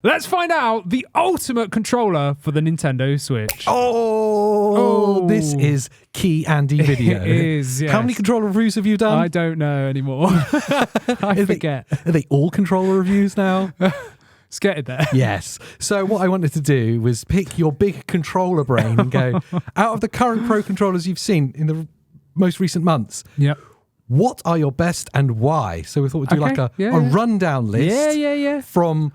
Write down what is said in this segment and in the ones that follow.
Let's find out the ultimate controller for the Nintendo Switch. This is key Andy video. It is, yes. How many controller reviews have you done? I don't know anymore. I forget. Are they all controller reviews now? Let's get it there. Yes. So what I wanted to do was pick your big controller brain and go, out of the current Pro controllers you've seen in the most recent months, what are your best and why? So we thought we'd do a rundown list from...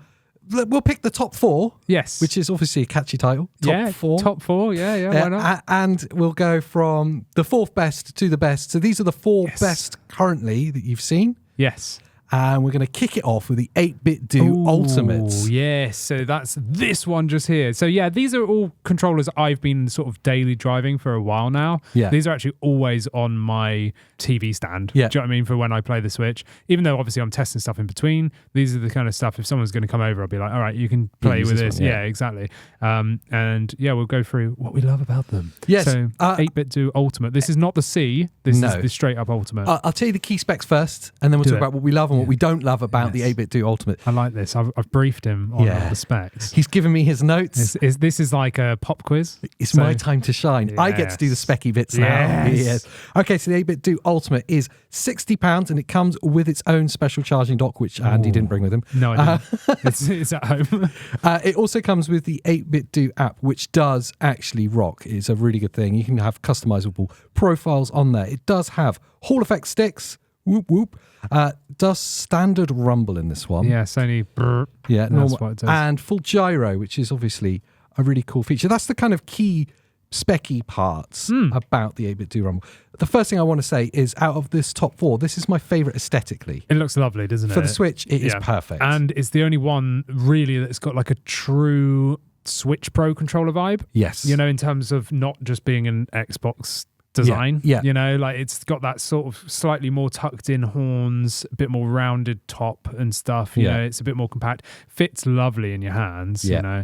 We'll pick the top 4. Yes. Which is obviously a catchy title. Top 4. Top 4, why not? And we'll go from the 4th best to the best. So these are the 4 best currently that you've seen. Yes. And we're going to kick it off with the 8-Bit Do Ultimate. Yes, so that's this one just here. So yeah, these are all controllers I've been sort of daily driving for a while now. Yeah. These are actually always on my TV stand. Yeah. Do you know what I mean? For when I play the Switch. Even though obviously I'm testing stuff in between, these are the kind of stuff, if someone's going to come over, I'll be like, all right, you can play with this. One, yeah, exactly. And yeah, we'll go through what we love about them. Yes. So 8-Bit Do Ultimate. This is not the C. This is the straight up Ultimate. I'll tell you the key specs first, and then we'll talk about what we love and what we don't love about the 8-Bit Do Ultimate. I like this. I've briefed him on all the specs. He's given me his notes. This is like a pop quiz. It's my time to shine. Yes. I get to do the specky bits now. Yes. Okay, so the 8-Bit Do Ultimate is £60 and it comes with its own special charging dock, which Andy didn't bring with him. No, I didn't. It's at home. It also comes with the 8-Bit Do app, which does actually rock. It's a really good thing. You can have customizable profiles on there. It does have Hall effect sticks. Whoop, whoop. Does standard rumble in this one. Yeah, Sony. Brr. Yeah, normal. What it does. And full gyro, which is obviously a really cool feature. That's the kind of key specky parts about the 8-Bit Do Rumble. The first thing I want to say is, out of this top 4, this is my favourite aesthetically. It looks lovely, doesn't it? For the Switch, it is perfect. And it's the only one really that's got like a true Switch Pro controller vibe. Yes. You know, in terms of not just being an Xbox design. Yeah. You know, like it's got that sort of slightly more tucked in horns, a bit more rounded top and stuff. You know, it's a bit more compact. Fits lovely in your hands, you know.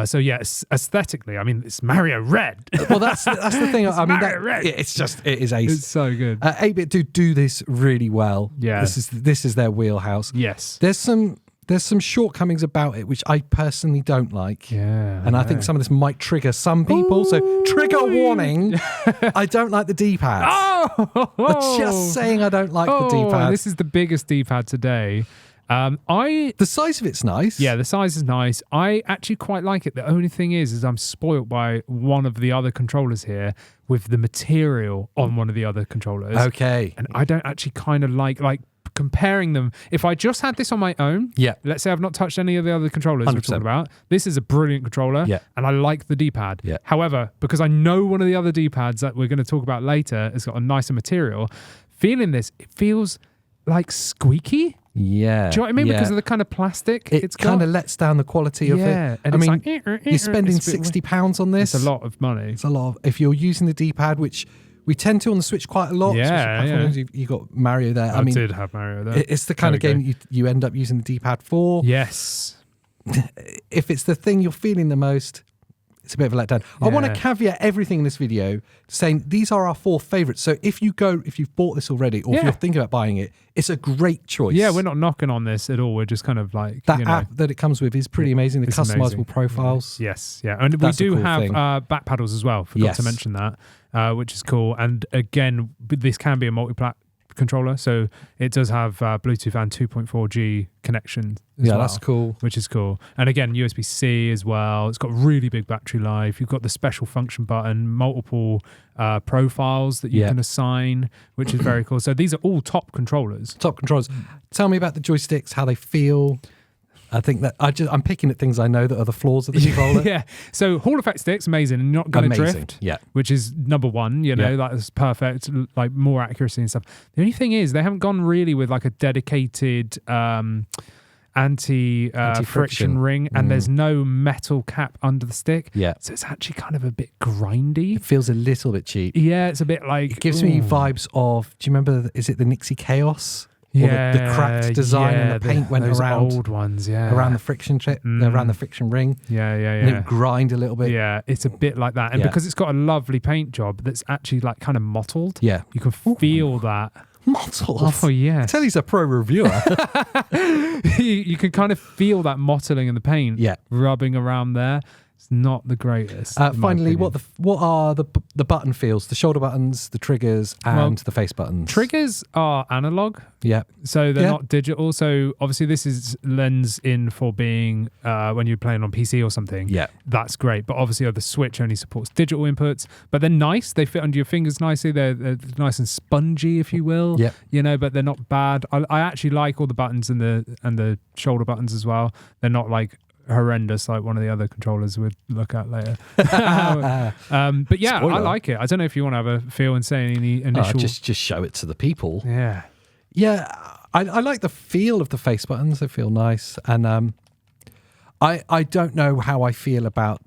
So yes, aesthetically, I mean, it's Mario Red. Well, that's the thing. I mean, Red. It is ace. It's so good. 8-Bit do this really well. Yeah. This is their wheelhouse. Yes. There's some shortcomings about it, which I personally don't like. Yeah. And I think some of this might trigger some people. Ooh. So trigger warning, I don't like the D-pad. I'm just saying I don't like the D-pad. This is the biggest D-pad today. The size of it's nice. Yeah, the size is nice. I actually quite like it. The only thing is I'm spoilt by one of the other controllers here with the material on one of the other controllers. Okay. And I don't actually kind of like comparing them. If I just had this on my own, let's say I've not touched any of the other controllers 100%. We're talking about, this is a brilliant controller, and I like the D-pad. Yeah. However, because I know one of the other D-pads that we're going to talk about later has got a nicer material, feeling this, it feels like squeaky. Yeah. Do you know what I mean? Because of the kind of plastic it's kind of lets down the quality of it. And I mean, you're spending £60 on this. It's a lot of money. It's a lot. If you're using the D-pad, which we tend to on the Switch quite a lot. Yeah. You got Mario there. I did have Mario there. It's the kind of game you end up using the D-pad for. Yes. If it's the thing you're feeling the most, it's a bit of a letdown. I want to caveat everything in this video saying these are our 4 favourites. So if you've bought this already, or if you're thinking about buying it, it's a great choice. Yeah, we're not knocking on this at all. We're just kind of like... That app that it comes with is pretty amazing. The customizable profiles. Yes, yeah. And we do have back paddles as well. Forgot to mention that, which is cool. And again, this can be a multi-plat controller, so it does have Bluetooth and 2.4G connection as well, that's cool, which is cool. And again, USB-C as well. It's got really big battery life. You've got the special function button, multiple profiles that you can assign, which is very cool. So these are all top controllers. Tell me about the joysticks, how they feel. I think that I'm picking at things I know that are the flaws of the controller. Yeah. So Hall effect sticks, amazing, and not going to drift. Yeah. Which is number one. You know, that's perfect. Like more accuracy and stuff. The only thing is they haven't gone really with like a dedicated anti-friction ring, and there's no metal cap under the stick. Yeah. So it's actually kind of a bit grindy. It feels a little bit cheap. Yeah, it's a bit like... It gives me vibes of, do you remember, is it the Nixie Chaos? Yeah, the cracked design and the paint went around old ones, around the friction around the friction ring. And it grind a little bit. Yeah, it's a bit like that, and because it's got a lovely paint job that's actually like kind of mottled. Yeah, you can feel that Mottles. Oh, yes. Tell he's a pro reviewer. You can kind of feel that mottling in the paint rubbing around there. It's not the greatest. Finally, what are the button feels? The shoulder buttons, the triggers, and the face buttons. Triggers are analog. Yeah. So they're not digital. So obviously this is lens in for being when you're playing on PC or something. Yeah. That's great. But obviously the Switch only supports digital inputs. But they're nice. They fit under your fingers nicely. They're nice and spongy, if you will. Yeah. You know, but they're not bad. I actually like all the buttons and the shoulder buttons as well. They're not like horrendous like one of the other controllers we'll look at later. But yeah, Spoiler. I like it. I don't know if you want to have a feel and say any initial... just show it to the people. Yeah. Yeah, I like the feel of the face buttons. They feel nice. And I don't know how I feel about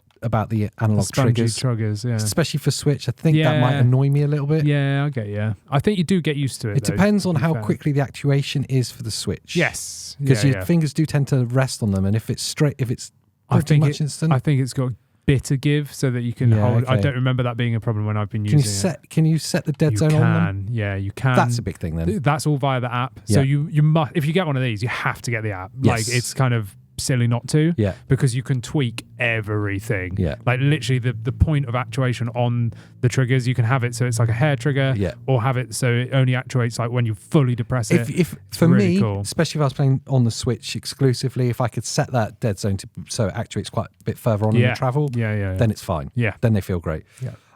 the analog triggers, yeah. Especially for Switch. I think that might annoy me a little bit. Yeah, I get you. I think you do get used to it. It depends on how quickly the actuation is for the Switch. Yes. Because your fingers do tend to rest on them, and if it's pretty much instant. I think it's got a bit of give so that you can hold. Okay. I don't remember that being a problem when I've been using it. Can you set the dead zone on them? Yeah, you can. That's a big thing then. That's all via the app. So you must, if you get one of these, you have to get the app. Yes. Like it's kind of silly not to, because you can tweak everything. Like literally the point of actuation on the triggers, you can have it so it's like a hair trigger, or have it so it only actuates like when you fully depress it. If for really me, cool. Especially if I was playing on the Switch exclusively, if I could set that dead zone so it actuates quite a bit further on in the travel, then it's fine. Then they feel great.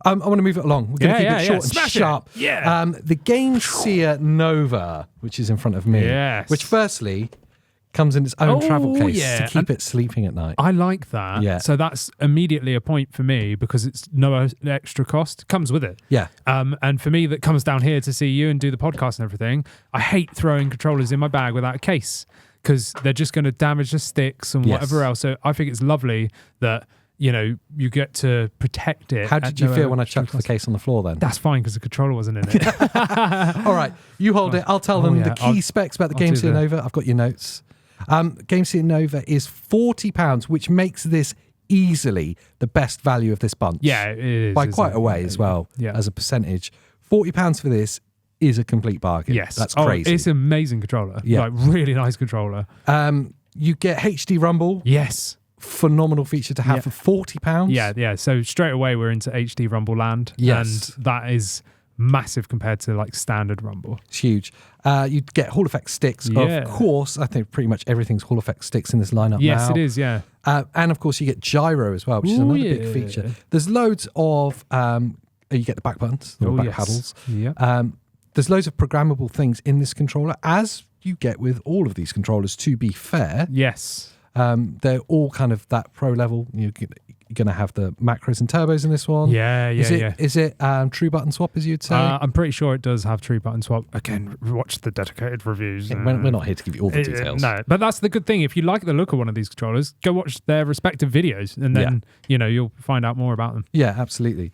I want to move it along. We're going to keep it short and sharp. The Gamesir Nova, which is in front of me, which firstly comes in its own travel case to keep it sleeping at night. I like that. Yeah. So that's immediately a point for me because it's no extra cost. Comes with it. Yeah. And for me that comes down here to see you and do the podcast and everything, I hate throwing controllers in my bag without a case because they're just going to damage the sticks and whatever else. So I think it's lovely that, you know, you get to protect it. How did you feel when I chucked the case on the floor then? That's fine because the controller wasn't in it. All right. You hold it. I'll tell them the key specs about the Gamesir Nova. I've got your notes. Gamesir Nova is £40, which makes this easily the best value of this bunch. Yeah, it is. By quite a way as well, as a percentage. £40 for this is a complete bargain. Yes. That's crazy. It's an amazing controller. Yeah. Like, really nice controller. You get HD Rumble. Yes. Phenomenal feature to have for £40. Yeah. So straight away we're into HD Rumble land. Yes. And that is massive compared to like standard Rumble. It's huge. You get Hall Effect sticks. Of course, I think pretty much everything's Hall Effect sticks in this lineup now. Yes, it is, yeah. And of course you get gyro as well, which is another big feature. There's loads of, you get the back buttons, the back paddles. Yeah. There's loads of programmable things in this controller, as you get with all of these controllers, to be fair. Yes. They're all kind of that pro level. You're going to have the macros and turbos in this one. Is it true button swap, as you'd say? I'm pretty sure it does have true button swap. Again, watch the dedicated reviews. We're not here to give you all the details. No, but that's the good thing. If you like the look of one of these controllers, go watch their respective videos, and then you'll find out more about them. Yeah, absolutely.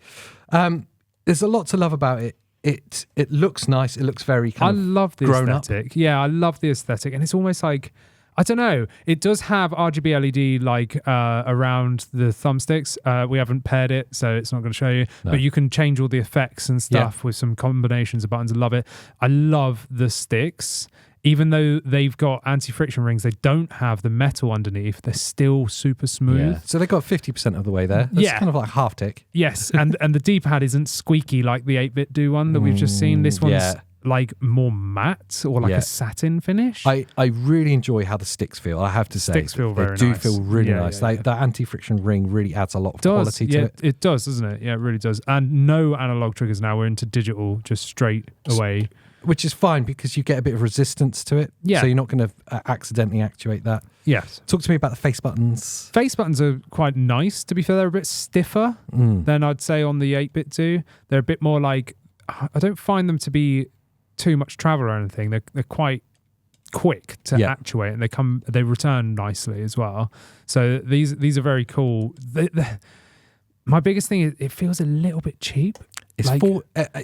There's a lot to love about it. It looks nice. It looks very kind of love the grown aesthetic. Up. Yeah, I love the aesthetic, and it's almost like, I don't know. It does have RGB LED like around the thumbsticks. We haven't paired it, so it's not going to show you. No. But you can change all the effects and stuff with some combinations of buttons. I love it. I love the sticks. Even though they've got anti-friction rings, they don't have the metal underneath. They're still super smooth. Yeah. So they got 50% of the way there. That's kind of like half tick. Yes, and the D-pad isn't squeaky like the 8-bit do one that we've just seen. This one's like more matte or like a satin finish. I really enjoy how the sticks feel. I have to say, sticks feel very nice. They do feel really nice. Like the anti-friction ring really adds a lot of quality to it. It does, doesn't it? Yeah, it really does. And no analog triggers now. We're into digital, just straight away. Which is fine because you get a bit of resistance to it. Yeah. So you're not going to accidentally actuate that. Yes. Talk to me about the face buttons. Face buttons are quite nice, to be fair. They're a bit stiffer than I'd say on the 8-bit do. They're a bit more like, I don't find them to be too much travel or anything. They're quite quick to actuate, and they return nicely as well. So these are very cool. My biggest thing is it feels a little bit cheap. It's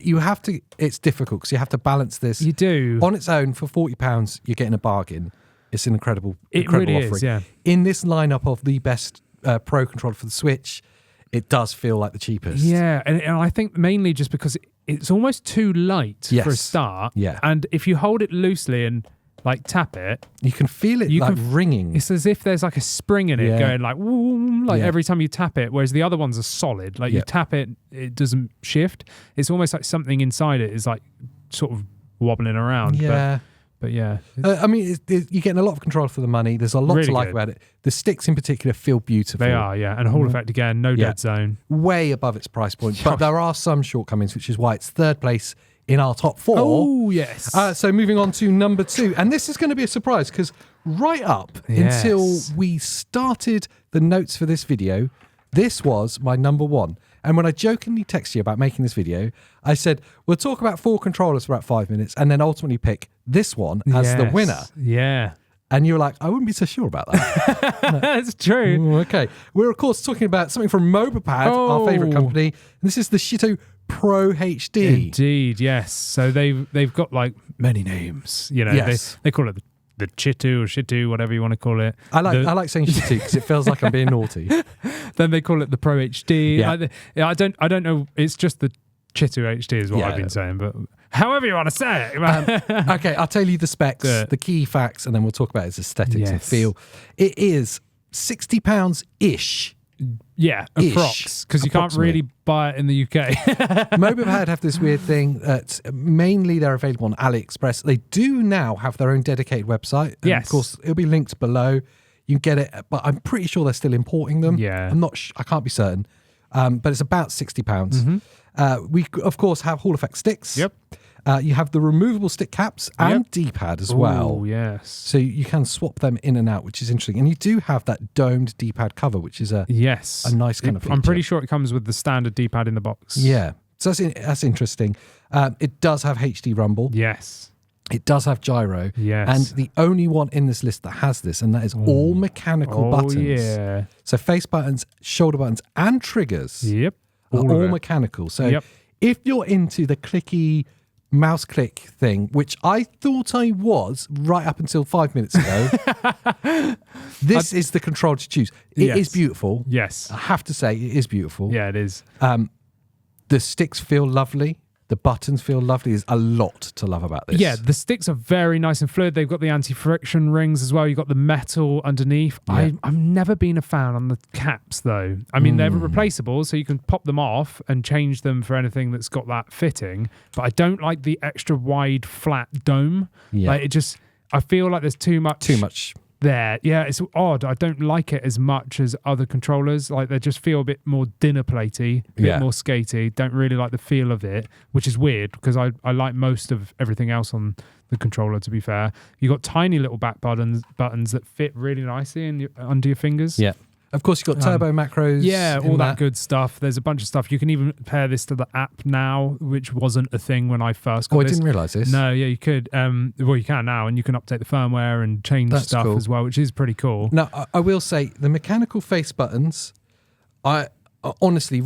you have to. It's difficult because you have to balance this. You do on its own for £40. You're getting a bargain. It's an incredible really offering. Is, yeah. In this lineup of the best Pro controller for the Switch, it does feel like the cheapest. Yeah, and I think mainly just because it's almost too light for a start. Yeah. And if you hold it loosely and like tap it, you can feel it ringing. It's as if there's like a spring in it going like woo, like every time you tap it, whereas the other ones are solid. Like you tap it, it doesn't shift. It's almost like something inside it is like sort of wobbling around. Yeah. But yeah. I mean, you're getting a lot of control for the money. There's a lot to like about it. The sticks in particular feel beautiful. They are, yeah. And Hall effect again, no dead zone. Way above its price point. But there are some shortcomings, which is why it's third place in our top 4. Oh, yes. So moving on to number 2. And this is going to be a surprise because right up until we started the notes for this video, this was my number 1. And when I jokingly texted you about making this video, I said, we'll talk about 4 controllers for about 5 minutes and then ultimately pick this one as the winner. Yeah. And you were like, I wouldn't be so sure about that. That's true. Ooh, okay. We're, of course, talking about something from MOBAPAD, our favourite company. And this is the Chitu Pro HD. Indeed, yes. So they've got like many names. You know, they call it the Chitu or Chitu, whatever you want to call it. I like saying Chitu because it feels like I'm being naughty. Then they call it the Pro HD. I don't know. It's just the Chitu HD is what I've been saying, but however you want to say it. Okay, I'll tell you the specs, the key facts, and then we'll talk about its aesthetics and feel. It is £60-ish. Yeah, approx, because you can't really buy it in the UK. MOBAPAD have this weird thing that mainly they're available on AliExpress. They do now have their own dedicated website. Yes. Of course, it'll be linked below. You can get it, but I'm pretty sure they're still importing them. Yeah. I'm not I can't be certain. But it's about £60. Mm-hmm. We, of course, have Hall effect sticks. Yep. You have the removable stick caps and D-pad as well. Oh, yes. So you can swap them in and out, which is interesting. And you do have that domed D-pad cover, which is a nice kind of feature. I'm pretty sure it comes with the standard D-pad in the box. Yeah. So that's interesting. It does have HD rumble. Yes. It does have gyro. Yes. And the only one in this list that has this, and that is all mechanical buttons. Yeah. So face buttons, shoulder buttons, and triggers are all mechanical. So if you're into the clicky mouse click thing, which I thought I was right up until 5 minutes ago, this is the control to choose. It is beautiful. Yes. I have to say, it is beautiful. Yeah, it is. The sticks feel lovely. The buttons feel lovely. There's a lot to love about this. Yeah, the sticks are very nice and fluid. They've got the anti-friction rings as well. You've got the metal underneath. Yeah. I've never been a fan on the caps, though. I mean, they're replaceable, so you can pop them off and change them for anything that's got that fitting. But I don't like the extra wide, flat dome. Yeah. Like, I feel like there's too much there. Yeah, it's odd. I don't like it as much as other controllers. Like, they just feel a bit more dinner platey, a bit more skatey. Don't really like the feel of it, which is weird because I like most of everything else on the controller, to be fair. You got tiny little back buttons that fit really nicely under your fingers. Yeah. Of course, you've got turbo macros. Yeah, all that good stuff. There's a bunch of stuff. You can even pair this to the app now, which wasn't a thing when I first got this. I didn't realise this. No, yeah, you could. Well, you can now, and you can update the firmware and change stuff as well, which is pretty cool. Now, I will say, the mechanical face buttons, I honestly,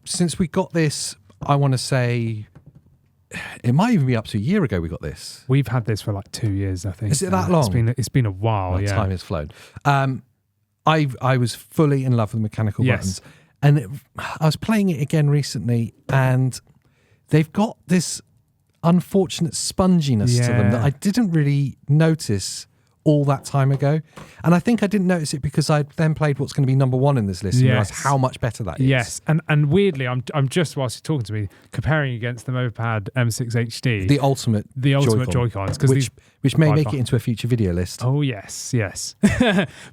since we got this, I want to say, it might even be up to a year ago we got this. We've had this for like 2 years, I think. Is it that long? It's been a while, yeah. Time has flown. I was fully in love with mechanical buttons. And I was playing it again recently, and they've got this unfortunate sponginess to them that I didn't really notice all that time ago. And I think I didn't notice it because I then played what's going to be number 1 in this list and realised how much better that is. Yes, and weirdly, I'm just, whilst you're talking to me, comparing against the MOBAPAD M6 HD. The ultimate Joy-Cons. Which may make it into a future video list. Oh, yes.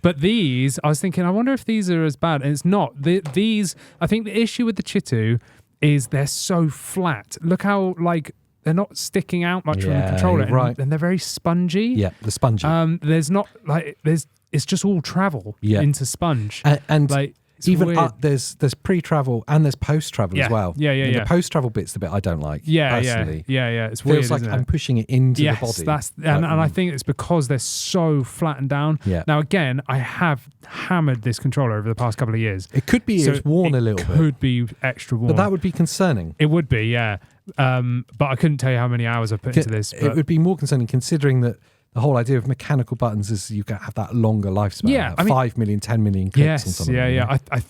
But these, I was thinking, I wonder if these are as bad. And it's not. These, I think the issue with the Chitu is they're so flat. Look how, they're not sticking out much from the controller, and they're very spongy. Yeah, the spongy. There's not it's just all travel into sponge, and even there's pre-travel and there's post-travel as well. The post-travel bit's the bit I don't like. Personally. It's weird. Feels like I'm pushing it into the body. And I think it's because they're so flattened down. Yeah. Now again, I have hammered this controller over the past couple of years. It could be it's worn a little bit. It could be extra worn, but that would be concerning. It would be, yeah. But I couldn't tell you how many hours I've put into this. It would be more concerning considering that the whole idea of mechanical buttons is you can have that longer lifespan. Yeah, 5 million, 10 million clicks on something. I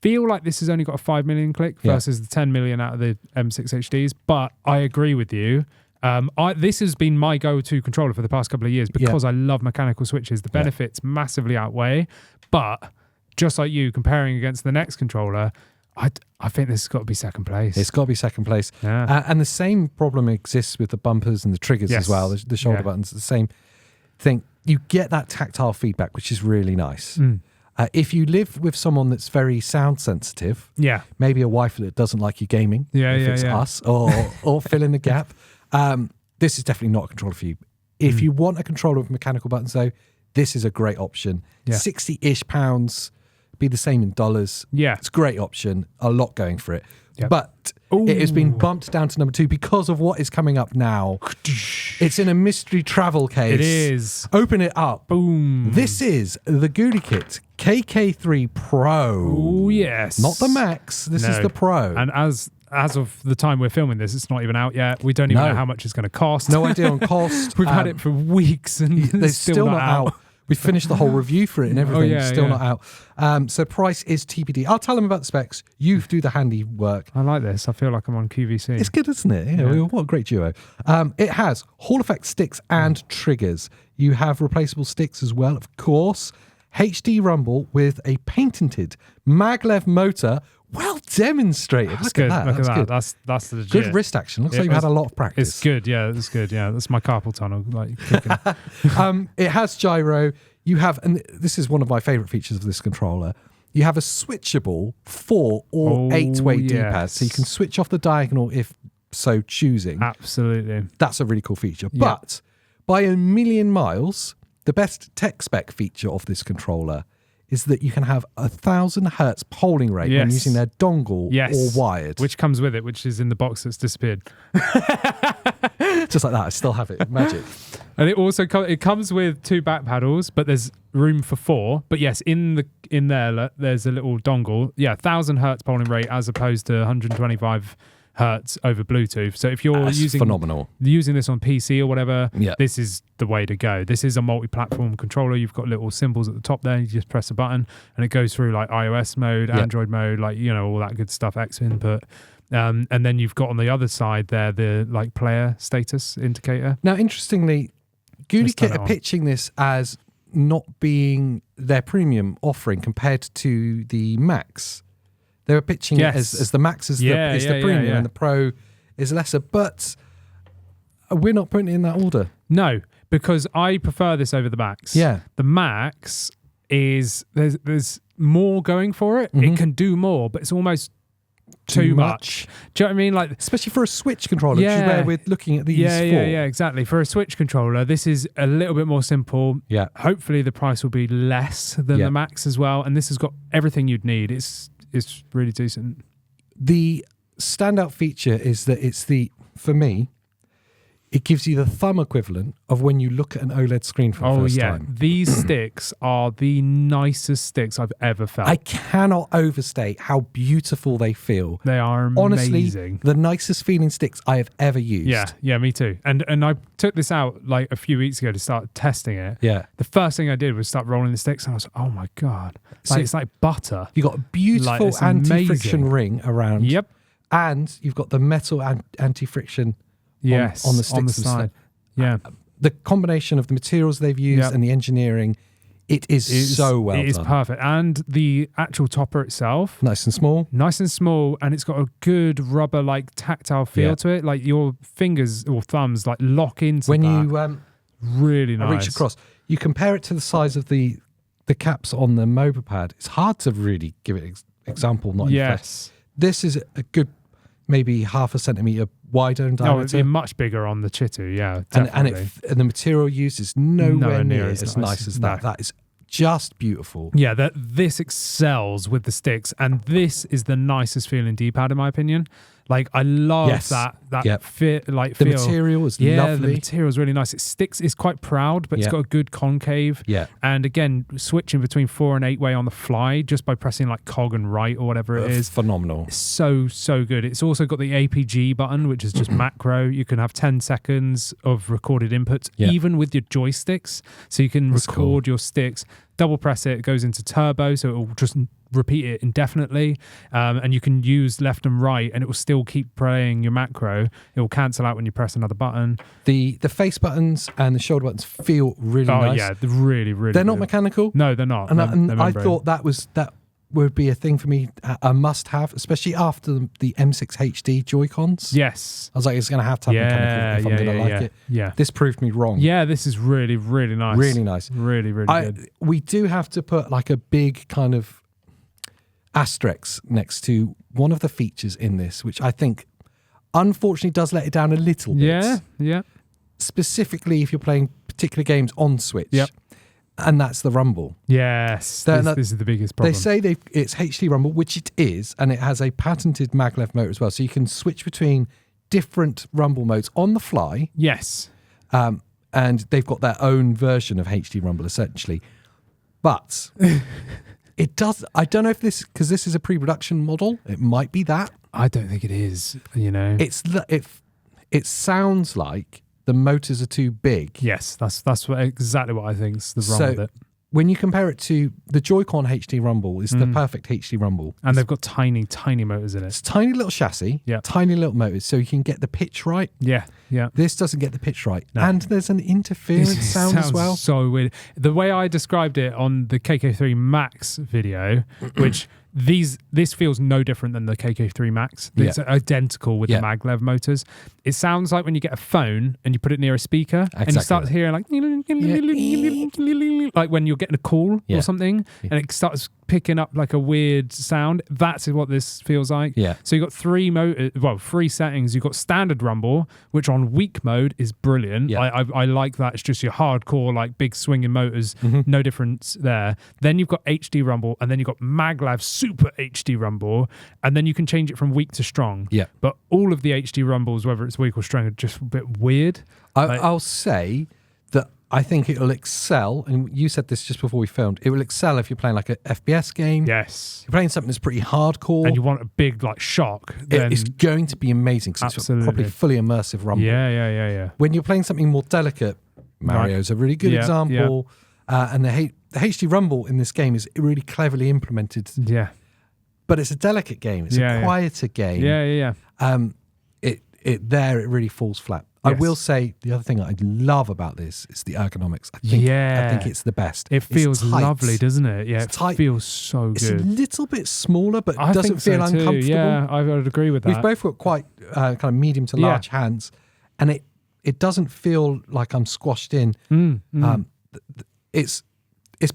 feel like this has only got a 5 million click versus the 10 million out of the M6 HDs, but I agree with you. This has been my go-to controller for the past couple of years because I love mechanical switches. The benefits massively outweigh, but just like you, comparing against the next controller, I think this has got to be second place. It's got to be second place. Yeah. And the same problem exists with the bumpers and the triggers as well. The shoulder buttons, the same thing. You get that tactile feedback, which is really nice. If you live with someone that's very sound sensitive, maybe a wife that doesn't like you gaming, if it's us, or fill in the gap, this is definitely not a controller for you. If you want a controller with mechanical buttons, though, this is a great option. 60-ish pounds, be the same in dollars. It's a great option. A lot going for it. But it has been bumped down to number 2 because of what is coming up now. It's in a mystery travel case. It is. Open it up. Boom. This is the GuliKit KK3 Pro. Oh, yes. Not the Max. This is the Pro. And as of the time we're filming this, it's not even out yet. We don't even know how much it's going to cost. No idea on cost. We've had it for weeks and it's still not out. We finished the whole review for it and everything. Still not out. So price is TBD. I'll tell them about the specs. You do the handy work. I like this. I feel like I'm on QVC. It's good, isn't it? What a great duo. It has Hall effect sticks and triggers. You have replaceable sticks as well, of course. HD rumble with a patented maglev motor. Well demonstrated. Look at that. That's good. That's legit. Good wrist action. Looks like you've had a lot of practice. It's good. Yeah, it's good. Yeah, that's my carpal tunnel. Like kicking. It has gyro. You have, and this is one of my favorite features of this controller. You have a switchable 4 or 8-way D-pad, so you can switch off the diagonal if so choosing. Absolutely. That's a really cool feature. But by a million miles, the best tech spec feature of this controller is that you can have 1,000 hertz polling rate when using their dongle or wired. Which comes with it, which is in the box that's disappeared. Just like that, I still have it. Magic. And it also it comes with 2 back paddles, but there's room for 4. But yes, in there there's a little dongle. 1,000 hertz polling rate as opposed to 125 hertz over Bluetooth. So if you're using this on PC or whatever, this is the way to go. This is a multi-platform controller. You've got little symbols at the top there. You just press a button and it goes through like iOS mode, Android mode, like, all that good stuff, X input. And then you've got on the other side there the like player status indicator. Now, interestingly, GuliKit are pitching this as not being their premium offering compared to the Max. They were pitching it as the Max is the premium and the Pro is lesser. But we're not putting it in that order. No, because I prefer this over the Max. Yeah. The Max is, there's more going for it. It can do more, but it's almost too much. Do you know what I mean? Like, especially for a Switch controller, which is where we're looking at these for. Yeah, exactly. For a Switch controller, this is a little bit more simple. Yeah. Hopefully the price will be less than the Max as well. And this has got everything you'd need. It's really decent. The standout feature is that for me, it gives you the thumb equivalent of when you look at an OLED screen for the first time. These sticks are the nicest sticks I've ever felt. I cannot overstate how beautiful they feel. They are amazing. Honestly, the nicest feeling sticks I have ever used. Yeah, me too. And I took this out like a few weeks ago to start testing it. Yeah. The first thing I did was start rolling the sticks and I was like, oh my God. It's like butter. You've got a beautiful anti-friction ring around. Yep. And you've got the metal anti-friction on the sticks on the side. Yeah. The combination of the materials they've used and the engineering, it is so well done. It is perfect. And the actual topper itself. Nice and small. And it's got a good rubber, like tactile feel to it. Like your fingers or thumbs like lock into when that. Really nice. Reach across. You compare it to the size of the caps on the MOBAPAD. It's hard to really give it example. This is a good, maybe 0.5 centimetre wider in diameter. It'd be much bigger on the Chitu, and the material used is nowhere near as nice as that. That is just beautiful. Yeah, this excels with the sticks, and this is the nicest feeling D-pad in my opinion. Like, I love that fit, like the feel. Material is lovely. The material is really nice. It sticks. It's quite proud, but it's got a good concave. Yeah. And again, switching between 4 and 8-way on the fly just by pressing like cog and right or whatever it is. Phenomenal. It's so good. It's also got the APG button, which is just macro. You can have 10 seconds of recorded inputs, even with your joysticks. So you can record your sticks, double press it goes into turbo, so it will just repeat it indefinitely, and you can use left and right, and it will still keep playing your macro. It will cancel out when you press another button. The face buttons and the shoulder buttons feel really nice. Oh yeah, they're really, really. They're not mechanical. No, they're not. And I thought that would be a thing for me, a must-have, especially after the M6 HD Joy-Cons. Yes. I was like, it's going to have mechanical if I'm going to like it. Yeah. This proved me wrong. Yeah, this is really, really nice. Really nice. Really, really good. We do have to put like a big kind of asterisk next to one of the features in this, which I think unfortunately does let it down a little bit. Yeah. Specifically if you're playing particular games on Switch. Yep. And that's the rumble. Yes, this is the biggest problem. They say it's HD rumble, which it is, and it has a patented maglev motor as well. So you can switch between different rumble modes on the fly. Yes. And they've got their own version of HD rumble, essentially. But it does... I don't know if this... Because this is a pre-production model. It might be that. I don't think it is, you know. It sounds like the motors are too big. Yes, that's exactly what I think is the wrong with it. When you compare it to the Joy-Con HD Rumble, is the perfect HD Rumble. And they've got tiny, tiny motors in it. It's tiny little chassis, tiny little motors, so you can get the pitch right. Yeah. This doesn't get the pitch right. No. And there's an interference sound as well. So weird. The way I described it on the KK3 Max video, which... This feels no different than the KK3 Max. It's identical with the maglev motors. It sounds like when you get a phone and you put it near a speaker and you start hearing like when you're getting a call or something, and it starts picking up like a weird sound. That's what this feels like. Yeah. So you've got three settings. You've got standard rumble, which on weak mode is brilliant. Yeah. I like that. It's just your hardcore, like big swinging motors. No difference there. Then you've got HD rumble, and then you've got maglev super HD rumble, and then you can change it from weak to strong. Yeah. But all of the HD rumbles, whether it's weak or strong, are just a bit weird. I'll say that I think it'll excel, and you said this just before we filmed, it will excel if you're playing like an FPS game. Yes. You're playing something that's pretty hardcore. And you want a big like shock. It's going to be amazing because it's probably fully immersive rumble. Yeah. When you're playing something more delicate, Mario's a really good example. And the HD rumble in this game is really cleverly implemented. Yeah. But it's a delicate game. It's a quieter game. Yeah. It really falls flat. Yes. I will say the other thing I love about this is the ergonomics. I think it's the best. It feels lovely, doesn't it? Yeah, it feels so good. It's a little bit smaller, but it doesn't feel uncomfortable. Yeah, I would agree with that. We've both got quite kind of medium to large hands, and it doesn't feel like I'm squashed in. It's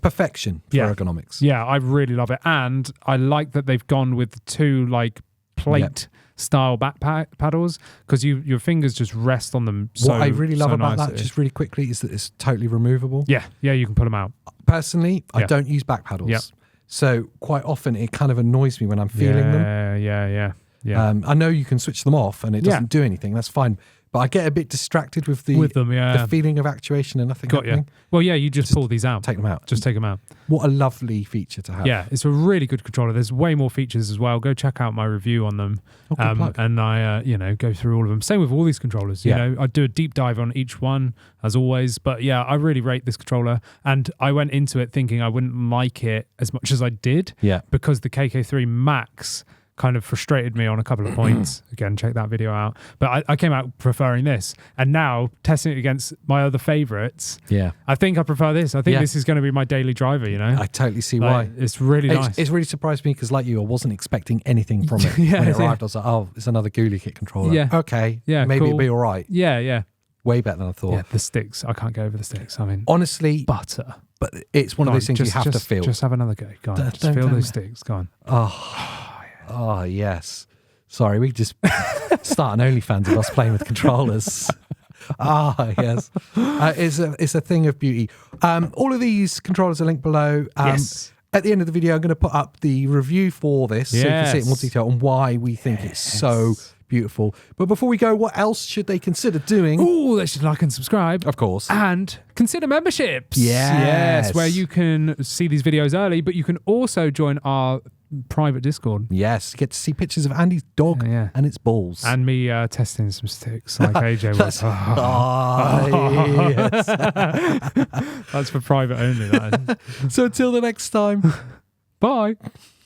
perfection for ergonomics. Yeah, I really love it, and I like that they've gone with two like plate style back paddles, because your fingers just rest on them. What I really love about that, just really quickly, is that it's totally removable. Yeah, you can pull them out. Personally, I don't use back paddles, so quite often it kind of annoys me when I'm feeling them. Yeah. I know you can switch them off and it doesn't do anything. That's fine. But I get a bit distracted with the feeling of actuation and nothing happening. Well, you just pull these out. Take them out. Just take them out. What a lovely feature to have. Yeah, it's a really good controller. There's way more features as well. Go check out my review on them. And I, go through all of them. Same with all these controllers. You know, I do a deep dive on each one, as always. But yeah, I really rate this controller. And I went into it thinking I wouldn't like it as much as I did. Yeah. Because the KK3 Max kind of frustrated me on a couple of points. Again, check that video out. But I came out preferring this, and now testing it against my other favorites. Yeah, I think I prefer this. I think this is going to be my daily driver. You know, I totally see why. It's really nice. It's really surprised me because, like you, I wasn't expecting anything from it. When it arrived, I was like, "Oh, it's another GuliKit controller." Yeah, okay. Yeah, maybe it'll be all right. Yeah. Way better than I thought. Yeah, the sticks. I can't go over the sticks. I mean, honestly, butter. But it's one of those things you have to feel. Just have another go. Go on. Just feel those sticks. Go on. Oh, yes. Sorry, we just start an OnlyFans of us playing with controllers. Yes. It's a thing of beauty. All of these controllers are linked below. Yes. At the end of the video, I'm going to put up the review for this so you can see it in more detail on why we think it's so beautiful. But before we go, what else should they consider doing? Oh, they should like and subscribe. Of course. And consider memberships. Yes. Where you can see these videos early, but you can also join our private Discord. Yes, you get to see pictures of Andy's dog and its balls. And me testing some sticks like AJ was. Yes. That's for private only. That is. So until the next time, bye.